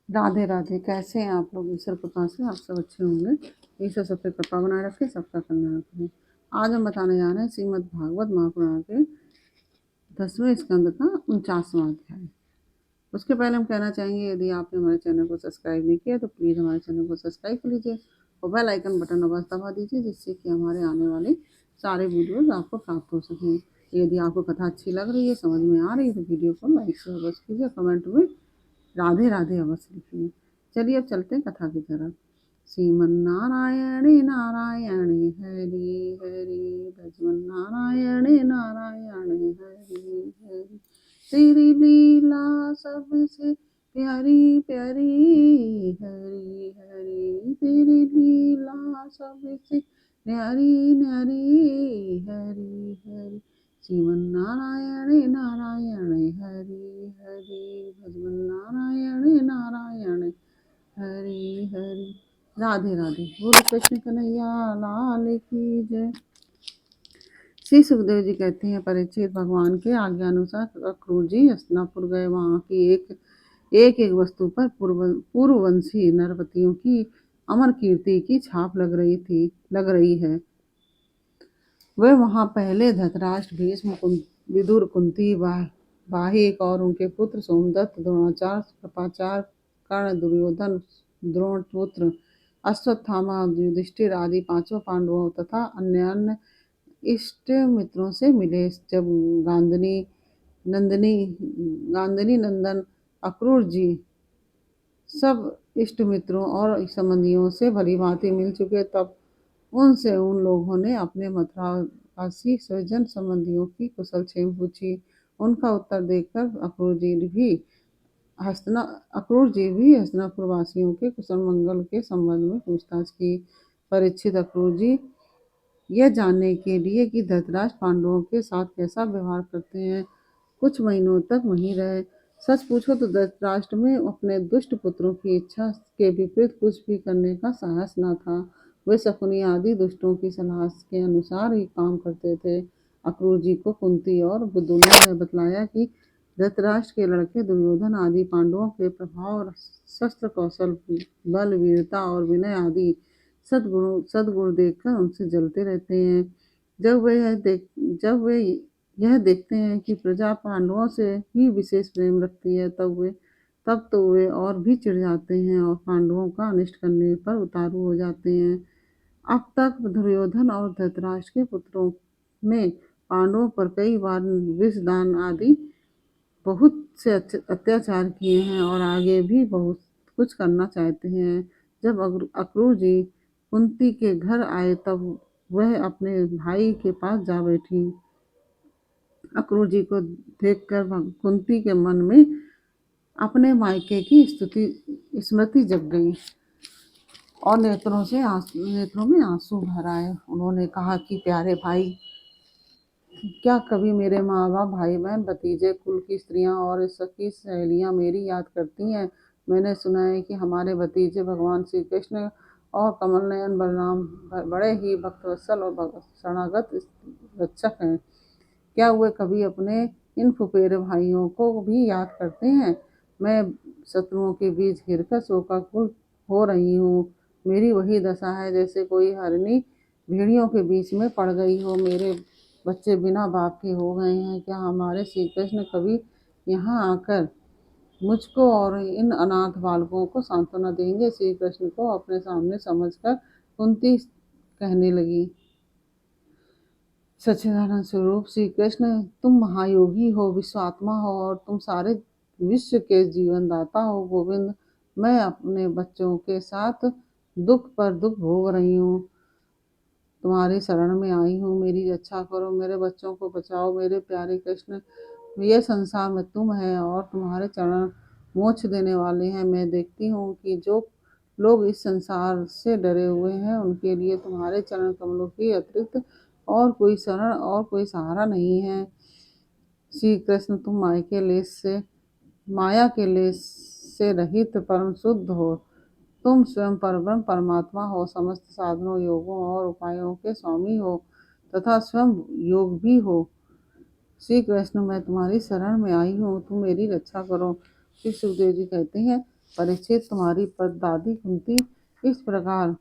राधे राधे। कैसे हैं आप लोग? ईश्वर कृपा से आप सब अच्छे होंगे। ईश्वर सब पे कृपा बनाए रखे, सबका कल्याण करें। आज हम बताने जा रहे हैं श्रीमद् भागवत महापुराण के 10वें स्कंद का 49वां अध्याय। उसके पहले हम कहना चाहेंगे, यदि आपने हमारे चैनल को सब्सक्राइब नहीं किया तो प्लीज़ हमारे चैनल को सब्सक्राइब कर लीजिए और बेल आइकन बटन अवश्य दबा दीजिए, जिससे कि हमारे आने वाले सारे वीडियोज़ आपको प्राप्त हो सकें। यदि आपको कथा अच्छी लग रही है, समझ में आ रही है, तो वीडियो को लाइक से अवश्य कीजिए, कमेंट में राधे राधे अवश्य लिखिए। चलिए अब चलते हैं कथा की तरफ। श्रीमन्नारायणे नारायणे हरि हरि, भजमन्नारायणे नारायणे हरि हरि। तेरी लीला सबसे प्यारी प्यारी, हरि हरि। तेरी लीला सबसे न्यारी न्यारी, हरि हरि। श्रीमन्नारायणे नारायणे हरि हरि, भजमन्नारायणे नारायणे हरि हरि। राधे राधे। बोलो कृष्ण कन्हैया लाल की जय। श्री सुखदेव जी कहते हैं, परीक्षित भगवान के आज्ञा अनुसार अक्रूर जी हस्तिनापुर गए। वहाँ की एक वस्तु पर पूर्ववंशी नरपतियों की अमर कीर्ति की छाप लग रही है। वे वहाँ पहले धृतराष्ट्र, भीष्म, विदुर, कुंती, बाहिक और उनके पुत्र सोमदत्त, द्रोणाचार्य, कृपाचार्य, कर्ण, दुर्योधन, द्रोणपुत्र, अश्वत्थामा, युधिष्ठिर आदि पांचों पांडवों तथा अन्य इष्ट मित्रों से मिले। जब गांधनी नंदन अक्रूर जी सब इष्ट मित्रों और संबंधियों से भली भांति मिल चुके, तब उनसे उन लोगों ने अपने मथुरावासी स्वजन संबंधियों की कुशल क्षेम पूछी। उनका उत्तर देखकर अक्रूर जी भी हस्तिनापुर वासियों के कुशल मंगल के संबंध में पूछताछ की। परीक्षित, अक्रूर जी यह जानने के लिए कि धृतराष्ट्र पांडवों के साथ कैसा व्यवहार करते हैं, कुछ महीनों तक वहीं रहे। सच पूछो तो धृतराष्ट्र में अपने दुष्ट पुत्रों की इच्छा के विपरीत कुछ भी करने का साहस न था। वे शकुनी आदि दुष्टों की सलाह के अनुसार ही काम करते थे। अक्रूर जी को कुंती और बुद्धूने ने बतलाया कि धृतराष्ट्र के लड़के दुर्योधन आदि पांडवों के प्रभाव और शस्त्र कौशल, बल, वीरता और विनय आदि सद्गुण देखकर उनसे जलते रहते हैं। जब वे यह देखते हैं कि प्रजा पांडवों से ही विशेष प्रेम रखती है, तब तो वे और भी चिढ़ जाते हैं और पांडवों का अनिष्ट करने पर उतारू हो जाते हैं। अब तक दुर्योधन और धृतराष्ट्र के पुत्रों ने पांडवों पर कई बार विषदान आदि बहुत से अत्याचार किए हैं और आगे भी बहुत कुछ करना चाहते हैं। जब अक्रूर जी कुंती के घर आए, तब वह अपने भाई के पास जा बैठी। अक्रूर जी को देखकर कुंती के मन में अपने मायके की स्मृति जग गई और नेत्रों में आंसू भर आए। उन्होंने कहा कि प्यारे भाई, क्या कभी मेरे माँ बाप, भाई बहन, भतीजे, कुल की स्त्रियां और सखी सहेलियां मेरी याद करती हैं? मैंने सुना है कि हमारे भतीजे भगवान श्री कृष्ण और कमल नयन बलराम बड़े ही भक्तवत्सल और शरणागत रक्षक हैं। क्या वे कभी अपने इन फुफेरे भाइयों को भी याद करते हैं? मैं शत्रुओं के बीच घिरकर शोकाकुल हो रही हूँ। मेरी वही दशा है जैसे कोई हरिणी भेड़ियों के बीच में पड़ गई हो। मेरे बच्चे बिना बाप के हो गए हैं। क्या हमारे श्री कृष्ण कभी यहाँ आकर मुझको और इन अनाथ बालकों को सांत्वना देंगे? श्री कृष्ण को अपने सामने समझकर कुंती कहने लगी, सच्चिदानंद स्वरूप श्री कृष्ण, तुम महायोगी हो, विश्वात्मा हो और तुम सारे विश्व के जीवन दाता हो। गोविंद, मैं अपने बच्चों के साथ दुख पर दुख भोग रही हूँ। तुम्हारी शरण में आई हूँ, मेरी रक्षा करो, मेरे बच्चों को बचाओ। मेरे प्यारे कृष्ण, ये संसार में तुम है और तुम्हारे चरण मोक्ष देने वाले हैं। मैं देखती हूँ कि जो लोग इस संसार से डरे हुए हैं, उनके लिए तुम्हारे चरण कमलों के अतिरिक्त और कोई शरण और कोई सहारा नहीं है। श्री कृष्ण, तुम माया के लेस से रहित परम शुद्ध हो। तुम स्वयं परब्रह्म परमात्मा हो, समस्त साधनों, योगों और उपायों के स्वामी हो तथा स्वयं योग भी हो। श्री कृष्ण, मैं तुम्हारी शरण में आई हूँ, तुम मेरी रक्षा करो। श्री सुखदेव जी कहते हैं, परीक्षित, तुम्हारी परदादी कुंती इस प्रकार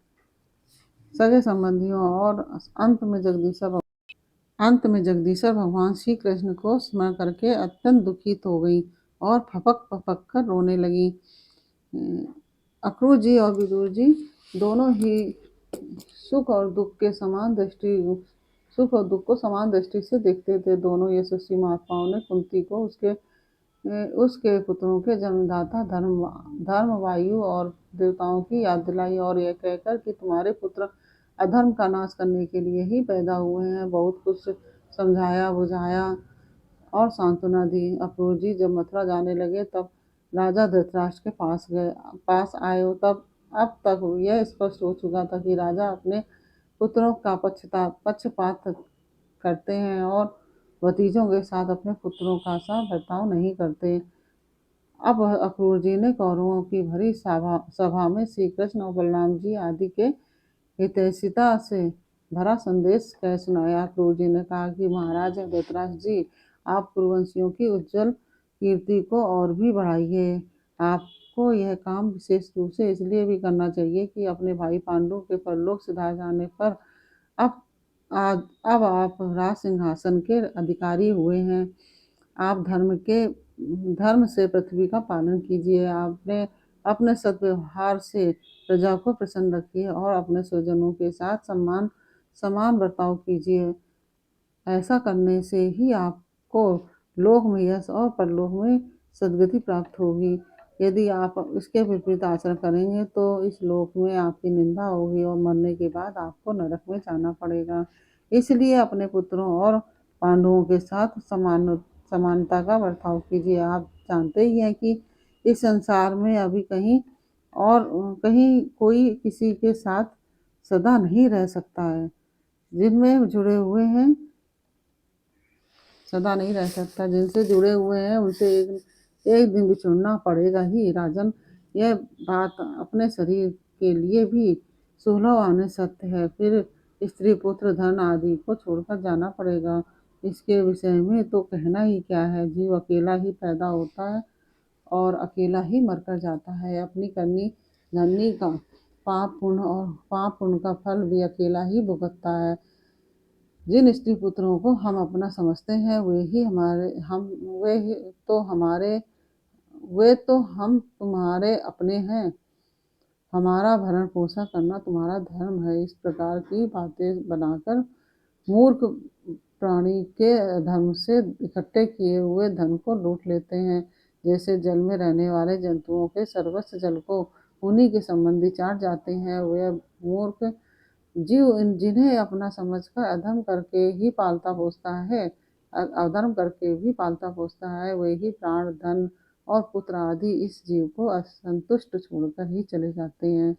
सगे संबंधियों और अंत में जगदीश्वर भगवान श्री कृष्ण को स्मरण करके अत्यंत दुखित हो गई और फपक फपक कर रोने लगी। अक्रूर जी और विदुर जी दोनों ही सुख और दुख के समान दृष्टि सुख और दुख को समान दृष्टि से देखते थे। दोनों यशस्वी महात्माओं ने कुंती को उसके पुत्रों के जन्मदाता धर्म वायु और देवताओं की याद दिलाई और यह कहकर कि तुम्हारे पुत्र अधर्म का नाश करने के लिए ही पैदा हुए हैं, बहुत कुछ समझाया बुझाया और सांत्वना दी। अक्रूर जी जब मथुरा जाने लगे तब राजा धृतराष्ट्र के पास आए। तब अब तक यह स्पष्ट हो चुका था कि राजा अपने पुत्रों का पक्षपात करते हैं और भतीजों के साथ अपने पुत्रों का सा बर्ताव नहीं करते। अब अक्रूर जी ने कौरवों की भरी सभा में श्री कृष्ण और बलराम जी आदि के हितैषिता से भरा संदेश कह सुनाया। अक्रूर जी ने कहा कि महाराज धृतराष्ट्र जी, आप कुरुवंशियों की उज्जवल कीर्ति को और भी बढ़ाइए। आपको यह काम विशेष रूप से इसलिए भी करना चाहिए कि अपने भाई पांडु के परलोक सिधार जाने पर अब अब आप राज सिंहासन के अधिकारी हुए हैं। आप धर्म से पृथ्वी का पालन कीजिए। आपने अपने सद्व्यवहार से प्रजा को प्रसन्न रखिए और अपने स्वजनों के साथ समान बर्ताव कीजिए। ऐसा करने से ही आपको लोक में यश और परलोक में सद्गति प्राप्त होगी। यदि आप इसके विपरीत आचरण करेंगे तो इस लोक में आपकी निंदा होगी और मरने के बाद आपको नरक में जाना पड़ेगा। इसलिए अपने पुत्रों और पांडवों के साथ समानता का बर्ताव कीजिए। आप जानते ही हैं कि इस संसार में अभी कहीं कोई किसी के साथ सदा नहीं रह सकता है। जिनमें जुड़े हुए हैं सदा नहीं रह सकता, जिनसे जुड़े हुए हैं उनसे एक दिन बिछुड़ना पड़ेगा ही। राजन, यह बात अपने शरीर के लिए भी सुलभ आने सत्य है। फिर स्त्री पुत्र धन आदि को छोड़कर जाना पड़ेगा। इसके विषय में तो कहना ही क्या है। जीव अकेला ही पैदा होता है और अकेला ही मरकर जाता है। अपनी करनी का पाप पुण्य का फल भी अकेला ही भुगतता है। जिन स्त्री पुत्रों को हम अपना समझते हैं वे तो हम तुम्हारे अपने हैं। हमारा भरण पोषण करना तुम्हारा धर्म है। इस प्रकार की बातें बनाकर मूर्ख प्राणी के धर्म से इकट्ठे किए हुए धन को लूट लेते हैं। जैसे जल में रहने वाले जंतुओं के सर्वस्व जल को उन्हीं के संबंधी चाट जाते हैं, वे मूर्ख जीव जिन्हें अपना समझकर अधर्म करके भी पालता पोसता है, वही प्राण धन और पुत्र आदि इस जीव को असंतुष्ट छोड़कर ही चले जाते हैं।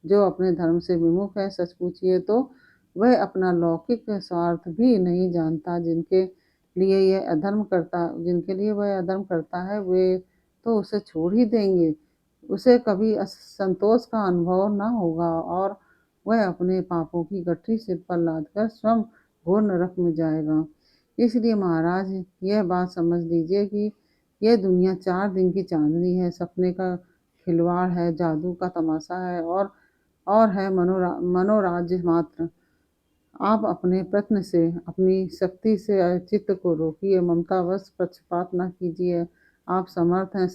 जो अपने धर्म से विमुख है, सच पूछिए तो वह अपना लौकिक स्वार्थ भी नहीं जानता। जिनके लिए वह अधर्म करता है, वे तो उसे छोड़ ही देंगे। उसे कभी असंतोष का अनुभव न होगा और वह अपने पापों की गठरी सिर पर लादकर स्वयं घोर नरक में जाएगा। इसलिए महाराज, यह बात समझ लीजिए कि यह दुनिया 4 दिन की चांदनी है, सपने का खिलवाड़ है, जादू का तमाशा है और है मनोराज्य मात्र। आप अपने प्रयत्न से, अपनी शक्ति से चित्त को रोकिए, ममतावश पक्षपात न कीजिए। आप समर्थ हैं,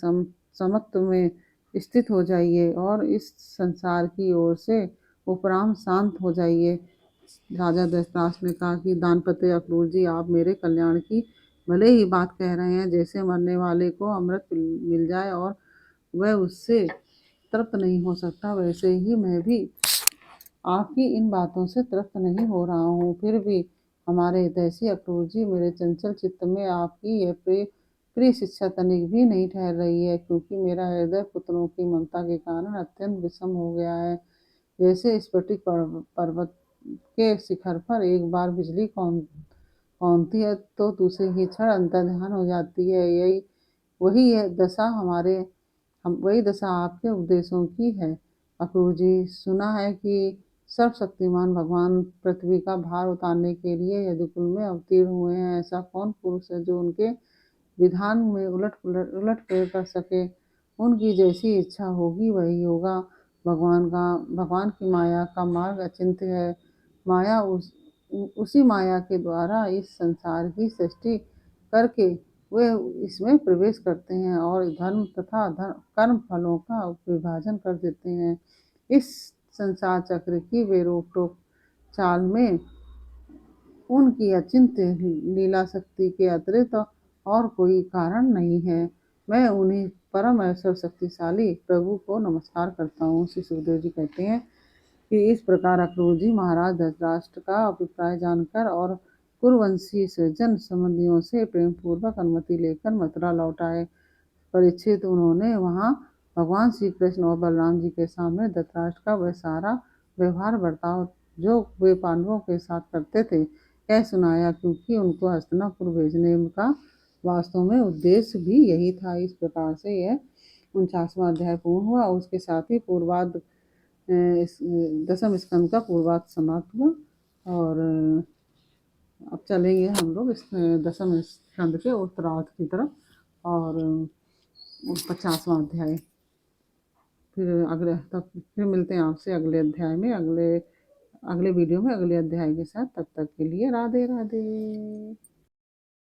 समत्व में स्थित हो जाइए और इस संसार की ओर से उपराम शांत हो जाइए। राजा धृतराष्ट्र ने कहा कि दानपते अक्रूर जी, आप मेरे कल्याण की भले ही बात कह रहे हैं। जैसे मरने वाले को अमृत मिल जाए और वह उससे तृप्त नहीं हो सकता, वैसे ही मैं भी आपकी इन बातों से तृप्त नहीं हो रहा हूँ। फिर भी हमारे हितैषी अक्रूर जी, मेरे चंचल चित्त में आपकी यह प्रिय शिक्षा तनिक भी नहीं ठहर रही है, क्योंकि मेरा हृदय पुत्रों की ममता के कारण अत्यंत विषम हो गया है। जैसे स्फटिक पर्वत के शिखर पर एक बार बिजली कौंधती है तो दूसरे ही क्षण अंतर्धान हो जाती है, वही दशा आपके उपदेशों की है। अक्रूर जी, सुना है कि सर्वशक्तिमान भगवान पृथ्वी का भार उतारने के लिए यदुकुल में अवतीर्ण हुए हैं। ऐसा कौन पुरुष है जो उनके विधान में उलट फेर कर सके। उनकी जैसी इच्छा होगी वही होगा। भगवान की माया का मार्ग अचिंत्य है। माया उसी माया के द्वारा इस संसार की सृष्टि करके वे इसमें प्रवेश करते हैं और धर्म तथा कर्म फलों का विभाजन कर देते हैं। इस संसार चक्र की वे रोक टोक चाल में उनकी अचिंत्य लीला शक्ति के अतिरिक्त और कोई कारण नहीं है। मैं उन्हीं परम ऐश्वर्य शक्तिशाली प्रभु को नमस्कार करता हूँ। श्री सुखदेव जी कहते हैं कि इस प्रकार अक्रूर जी महाराज धृतराष्ट्र का अभिप्राय जानकर और कुरुवंशी जन संबंधियों से प्रेम पूर्वक अनुमति लेकर मथुरा लौट आए। परीक्षित, उन्होंने वहां भगवान श्री कृष्ण और बलराम जी के सामने धृतराष्ट्र का वह सारा व्यवहार बर्ताव जो वे पांडवों के साथ करते थे कह सुनाया, क्योंकि उनको हस्तिनापुर भेजने का वास्तव में उद्देश्य भी यही था। इस प्रकार से यह 49वां अध्याय पूर्ण हुआ। उसके साथ ही पूर्वार्ध दसम स्कंद का पूर्वार्ध समाप्त हुआ। और अब चलेंगे हम लोग इस दसम स्कंद के उत्तरार्ध की तरफ और 50वां अध्याय। फिर अगले तब फिर मिलते हैं आपसे अगले अध्याय में, अगले वीडियो में अगले अध्याय के साथ। तब तक के लिए राधे राधे।